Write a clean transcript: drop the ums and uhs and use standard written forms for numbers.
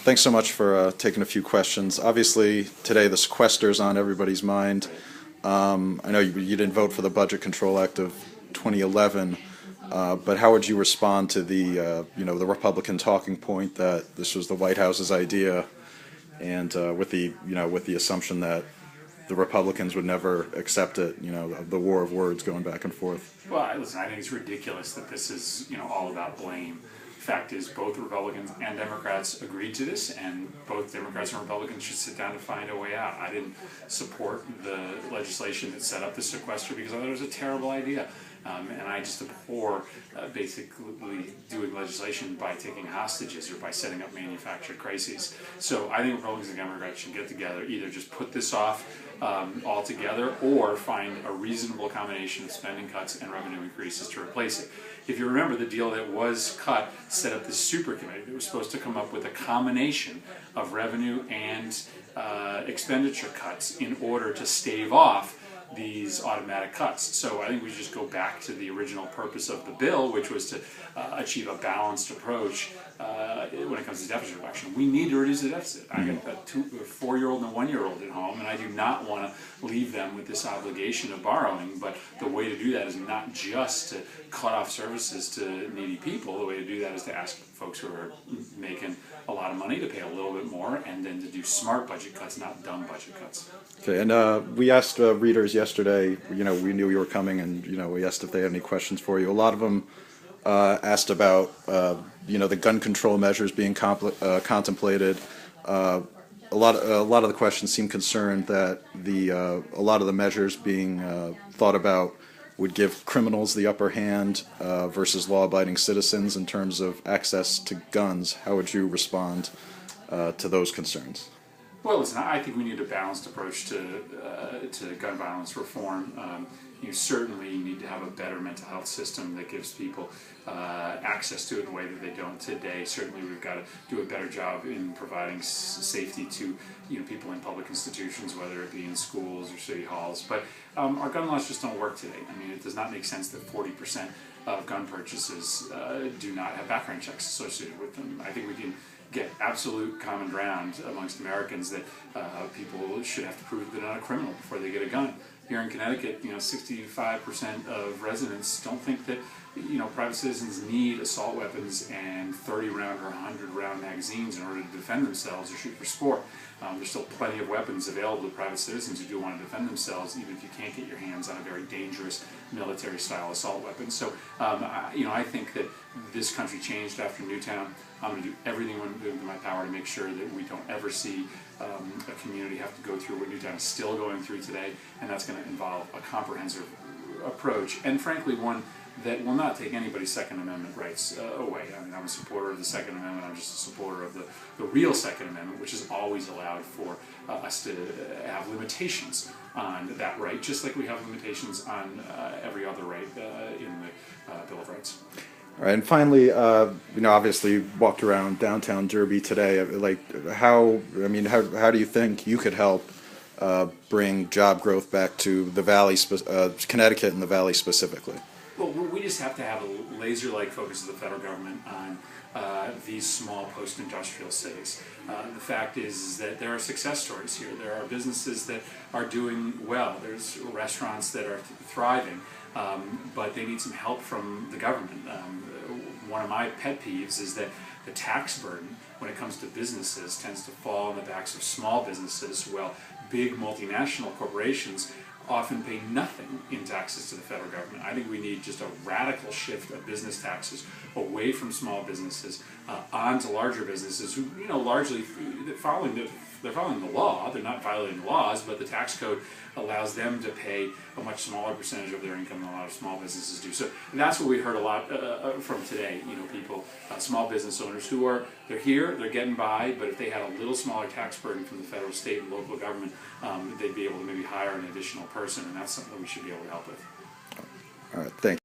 Thanks so much for taking a few questions. Obviously, today the sequester is on everybody's mind. I know you didn't vote for the Budget Control Act of 2011, but how would you respond to the the Republican talking point that this was the White House's idea, and with the assumption that the Republicans would never accept it? The war of words going back and forth. Well, listen, I think it's ridiculous that this is, all about blame. The fact is, both Republicans and Democrats agreed to this, and both Democrats and Republicans should sit down to find a way out. I didn't support the legislation that set up the sequester because I thought it was a terrible idea. And I just abhor basically doing legislation by taking hostages or by setting up manufactured crises. So I think Republicans and Democrats should get together, either just put this off altogether or find a reasonable combination of spending cuts and revenue increases to replace it. If you remember, the deal that was cut set up this super committee that was supposed to come up with a combination of revenue and expenditure cuts in order to stave off these automatic cuts. So I think we should just go back to the original purpose of the bill, which was to achieve a balanced approach when it comes to deficit reduction. We need to reduce the deficit. I got a 4-year-old and a 1-year-old at home, and I do not want to leave them with this obligation of borrowing, but the way to do that is not just to cut off services to needy people. The way to do that is to ask folks who are making a lot of money to pay a little bit more, and then to do smart budget cuts, not dumb budget cuts. Okay, and we asked readers yesterday, we knew you were coming, and we asked if they had any questions for you. A lot of them asked about the gun control measures being contemplated. A lot of the questions seem concerned that a lot of the measures being thought about would give criminals the upper hand versus law-abiding citizens in terms of access to guns. How would you respond to those concerns? Well, listen, I think we need a balanced approach to gun violence reform. You certainly need to have a better mental health system that gives people access to it in a way that they don't today. Certainly, we've got to do a better job in providing safety to people in public institutions, whether it be in schools or city halls. But our gun laws just don't work today. I mean, it does not make sense that 40% of gun purchases do not have background checks associated with them. I think we can get absolute common ground amongst Americans that people should have to prove they're not a criminal before they get a gun. Here in Connecticut, 65% of residents don't think that private citizens need assault weapons and 30-round or 100-round magazines in order to defend themselves or shoot for sport. There's still plenty of weapons available to private citizens who do want to defend themselves, even if you can't get your hands on a very dangerous military-style assault weapon. So, I think that this country changed after Newtown. I'm going to do everything within my power to make sure that we don't ever see a community have to go through what Newtown is still going through today, and that's going to involve a comprehensive approach, and frankly one that will not take anybody's Second Amendment rights away. I mean, I'm a supporter of the Second Amendment. I'm just a supporter of the real Second Amendment, which has always allowed for us to have limitations on that right, just like we have limitations on every other right in the Bill of Rights. All right, and finally, obviously you walked around downtown Derby today. How do you think you could help bring job growth back to the Valley, Connecticut and the Valley specifically? Well, we just have to have a laser-like focus of the federal government on these small post-industrial cities. The fact is that there are success stories here. There are businesses that are doing well. There's restaurants that are thriving, but they need some help from the government. One of my pet peeves is that the tax burden when it comes to businesses tends to fall on the backs of small businesses, while big multinational corporations often pay nothing in taxes to the federal government. I think we need just a radical shift of business taxes away from small businesses onto larger businesses who, largely they're following the law. They're not violating the laws, but the tax code allows them to pay a much smaller percentage of their income than a lot of small businesses do. So that's what we heard a lot from today. People, small business owners they're here, they're getting by, but if they had a little smaller tax burden from the federal, state, and local government, they'd be able to maybe hire an additional person, and that's something we should be able to help with. All right, thanks.